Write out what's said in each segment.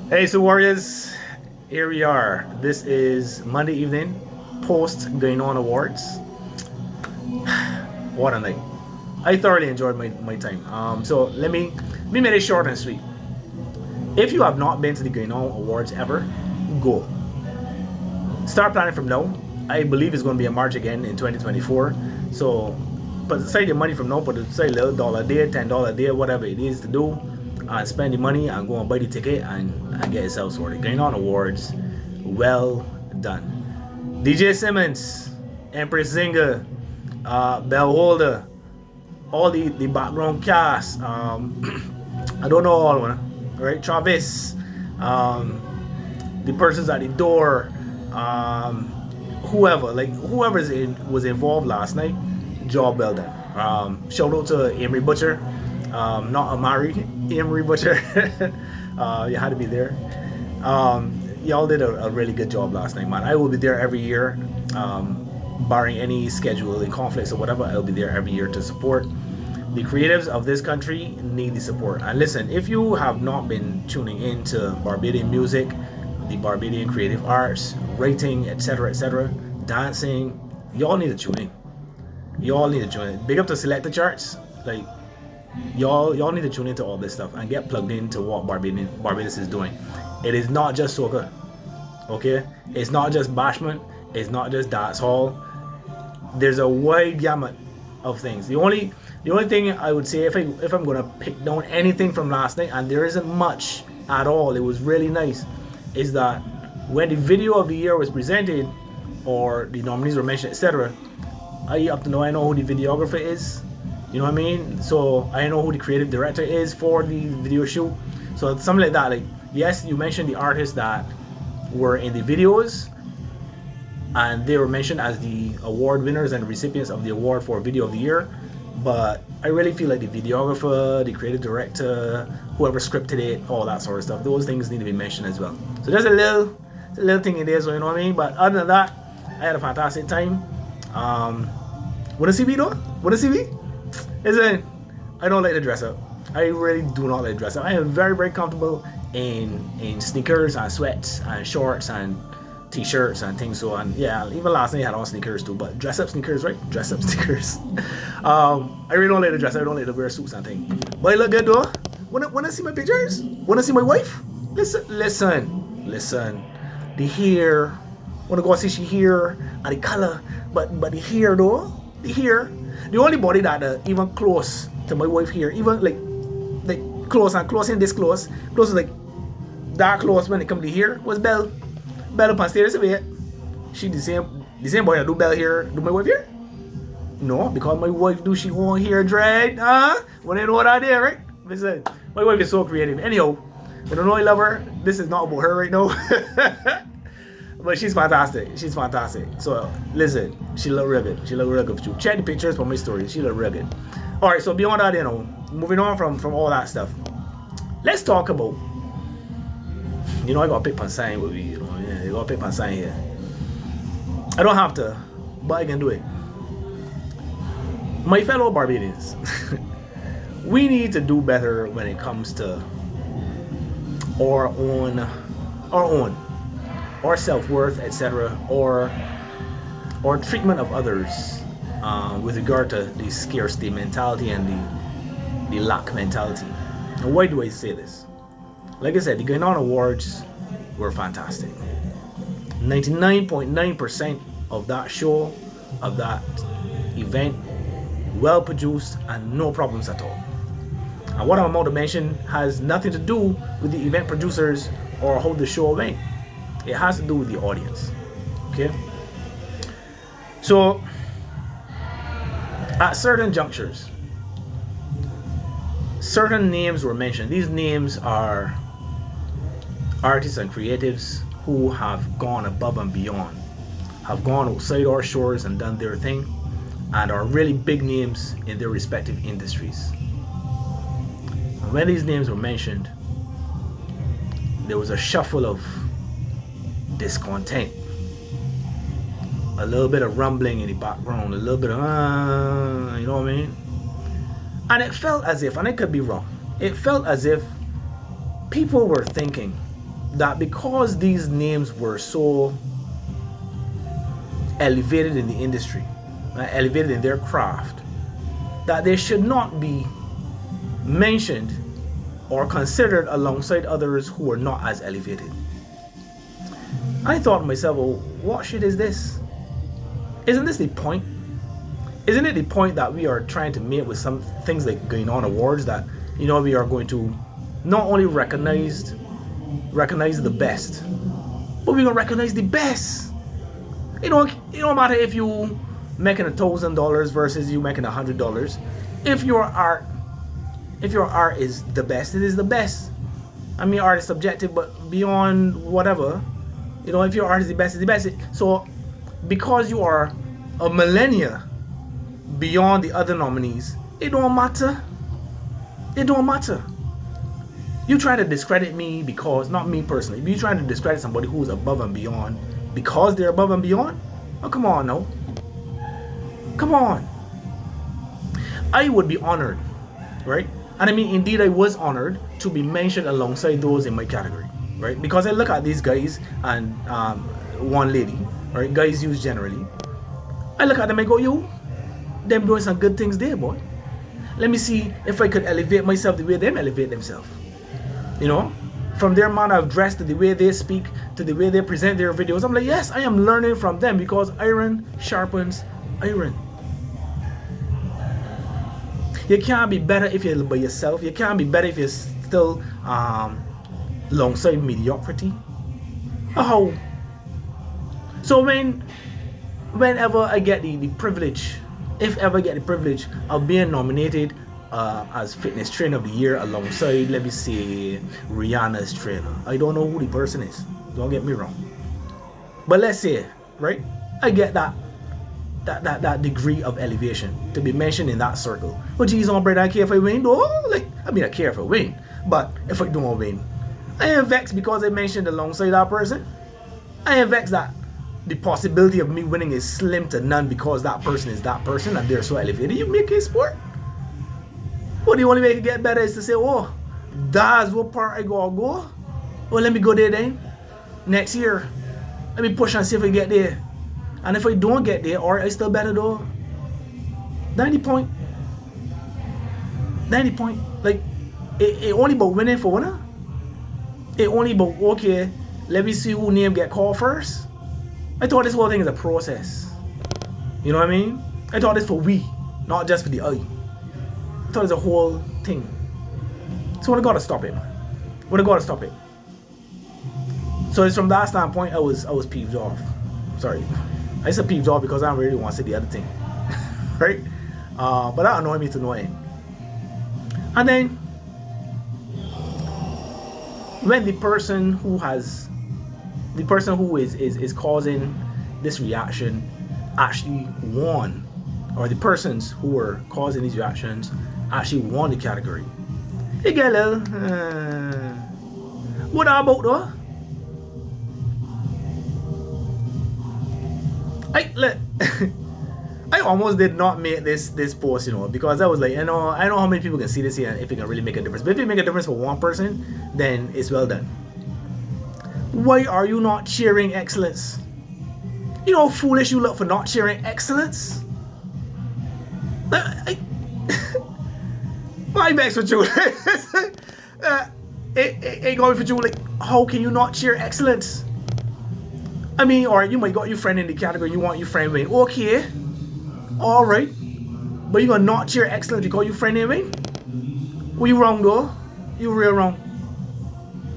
Hey, so Warriors, here we are. This is Monday evening, post Gine On Awards. What a night! I thoroughly enjoyed my time. So let me make it short and sweet. If you have not been to the Gine On Awards ever, go. Start planning from now. I believe it's going to be in March again in 2024. So, put aside your money from now, put aside a little dollar a day, $10 a day, whatever it is to do, and spend the money and go and buy the ticket and get yourself sorted. Going on awards, well done. DJ Simmons, Empress Singer, Bell Holder, all the background cast. I don't know all of them, right? Travis, the persons at the door, whoever, like whoever's was involved last night, job well done. Shout out to Emery Butcher, not Amari, Emery Butcher. You had to be there. Y'all did a really good job last night, man. I will be there every year, barring any scheduling conflicts or whatever. I'll be there every year to support. The creatives of this country need the support. And listen, if you have not been tuning into Barbadian music, the Barbadian creative arts, writing, etc., dancing, y'all need to tune in. Y'all need to tune in. Big up to Selector Charts. Like y'all need to tune into all this stuff and get plugged into what Barbados is doing. It is not just soca, okay? It's not just bashment. It's not just dance hall. There's a wide gamut of things. The only thing I would say, if I'm gonna pick down anything from last night, and there isn't much at all, it was really nice, is that when the video of the year was presented, or the nominees were mentioned, etc., I up to know I know who the videographer is. You know what I mean? So I know who the creative director is for the video shoot. So something like that. Like, yes, you mentioned the artists that were in the videos, and they were mentioned as the award winners and recipients of the award for video of the year. But I really feel like the videographer, the creative director, whoever scripted it, all that sort of stuff, those things need to be mentioned as well. So there's a little thing in there, so you know what I mean. But other than that, I had a fantastic time. Want to see me though? Want to see me? Listen, I don't like to dress up. I really do not like to dress up. I am very, very comfortable in sneakers and sweats and shorts and t-shirts and things. So, and yeah, even last night I had on sneakers too, but dress up sneakers, right? Dress up sneakers. I really don't like to dress up. I don't like to wear suits and things. But I look good though. Wanna see my pictures? Wanna see my wife? Listen. The hair. Wanna go see she hair and the color. But the hair though, the hair. The only body that even close to my wife here, even like close and close in this close like that close when it come to here was Belle. Belle upon stairs away. She the same boy that do Belle here, do my wife here? No, because my wife do she own hair dread. When you know what I did, right? Listen, my wife is so creative. Anyhow, I don't know I love her. This is not about her right now. But she's fantastic. She's fantastic. So listen, she look real good. She look real good. Check the pictures from my story. She look real good. All right. So beyond that, moving on from all that stuff, let's talk about. I got to pick my sign with me. I got to pick my sign here. I don't have to, but I can do it. My fellow Barbadians, we need to do better when it comes to our self-worth, etc., or treatment of others, with regard to the scarcity mentality and the lack mentality. And why do I say this? Like I said, the Gine On Awards were fantastic. 99.9% of that show, of that event, well produced and no problems at all. And what I'm about to mention has nothing to do with the event producers or how the show went. It has to do with the audience. Okay? So, at certain junctures, certain names were mentioned. These names are artists and creatives who have gone above and beyond, have gone outside our shores and done their thing, and are really big names in their respective industries. And when these names were mentioned, there was a shuffle of discontent, a little bit of rumbling in the background, a little bit of you know what I mean? And it felt as if, and I could be wrong, it felt as if people were thinking that because these names were so elevated in the industry, elevated in their craft, that they should not be mentioned or considered alongside others who are not as elevated. I thought to myself, well, what shit is this? Isn't this the point? Isn't it the point that we are trying to make with some things like Gine On Awards, that we are going to not only recognize the best, but we're gonna recognize the best. It don't matter if you making $1,000 versus you making $100. If your art is the best, it is the best. I mean, art is subjective, but beyond whatever, if your art is the best, it's the best. So, because you are a millennia beyond the other nominees, it don't matter. It don't matter. You try to discredit me because, not me personally, but you trying to discredit somebody who's above and beyond because they're above and beyond? Oh, come on, no. Come on. I would be honored, right? And I mean, indeed, I was honored to be mentioned alongside those in my category, right? Because I look at these guys and one lady, right? Guys used generally. I look at them and go, yo, them doing some good things there, boy. Let me see if I could elevate myself the way them elevate themselves. From their manner of dress to the way they speak to the way they present their videos. I'm like, yes, I am learning from them because iron sharpens iron. You can't be better if you're by yourself. You can't be better if you're still alongside mediocrity. Oh. So whenever I get the privilege, if ever I get the privilege of being nominated as fitness trainer of the year alongside, let me say, Rihanna's trainer. I don't know who the person is. Don't get me wrong. But let's say, right? I get that degree of elevation to be mentioned in that circle. But geez, on bread, I care if I win, though. I care if I win. But if I don't win, I am vexed because I mentioned alongside that person. I am vexed that the possibility of me winning is slim to none because that person is that person and they're so elevated. You make it sport. But the only way to get better is to say, oh, that's what part I gotta go. Well, let me go there then. Next year, let me push and see if I get there. And if I don't get there, or I still better though. 90 point. Like, it only about winning for winner. It only about, okay, let me see who name get called first. I thought this whole thing is a process. You know what I mean? I thought this for we, not just for the I. I thought it's a whole thing. So I gotta stop it, man. So it's from that standpoint, I was peeved off. Sorry. I said peeved off because I don't really want to say the other thing. Right? But that annoyed me to no end. And then when the person who is causing this reaction actually won, or the persons who were causing these reactions actually won the category, it get a little what about though? I almost did not make this post, because I was like, I know how many people can see this here and if it can really make a difference. But if it make a difference for one person, then it's well done. Why are you not cheering excellence? You know how foolish you look for not cheering excellence? My back's with you. It going for you, like, how can you not cheer excellence? I mean, or you might got your friend in the category, you want your friend win. Okay. Alright. But you gonna not cheer excellence because your friend ain't win? Well, you wrong though. You real wrong.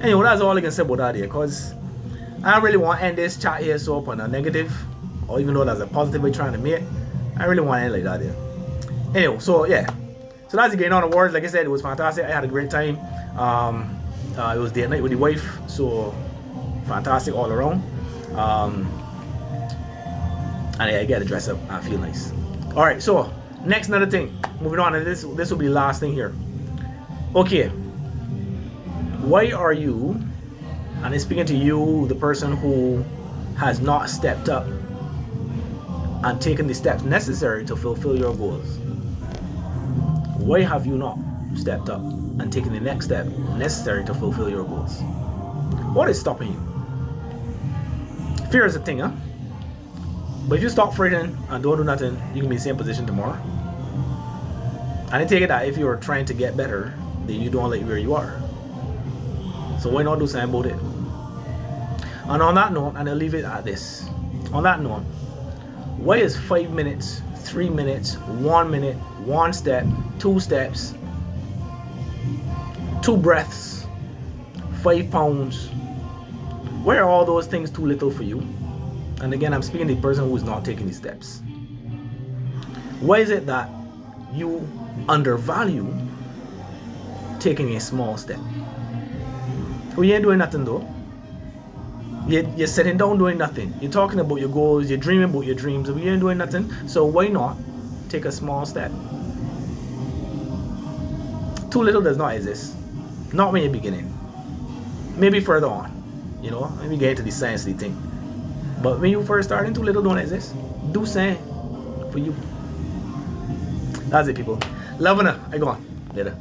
Anyway, that's all I can say about that here, because I don't really want to end this chat here so up on a negative, or even though that's a positive way trying to make. I really want to end like that here. Anyway, so yeah. So that's the Gine On Awards. Like I said, it was fantastic. I had a great time. It was date night with the wife, so fantastic all around. And I get to dress up and feel nice. Alright, so next another thing. Moving on, and this will be the last thing here. Okay. Why are you, and I'm speaking to you, the person who has not stepped up and taken the steps necessary to fulfill your goals? Why have you not stepped up and taken the next step necessary to fulfill your goals? What is stopping you? Fear is a thing, huh? But if you stop fighting and don't do nothing, you can be in the same position tomorrow. And I take it that if you're trying to get better, then you don't like where you are. So why not do something about it? And on that note, and I'll leave it at this. On that note, why is 5 minutes, 3 minutes, 1 minute, 1 step, 2 steps, 2 breaths, 5 pounds, why are all those things too little for you? And again, I'm speaking to the person who is not taking these steps. Why is it that you undervalue taking a small step? Well, you ain't doing nothing though. You're sitting down doing nothing. You're talking about your goals, you're dreaming about your dreams, but you ain't doing nothing. So why not take a small step? Too little does not exist. Not when you're beginning. Maybe further on. You know, maybe get into the sciencey thing. But when you first starting, too little don't exist. Do something for you. That's it, people. Loving her. I go on. Later.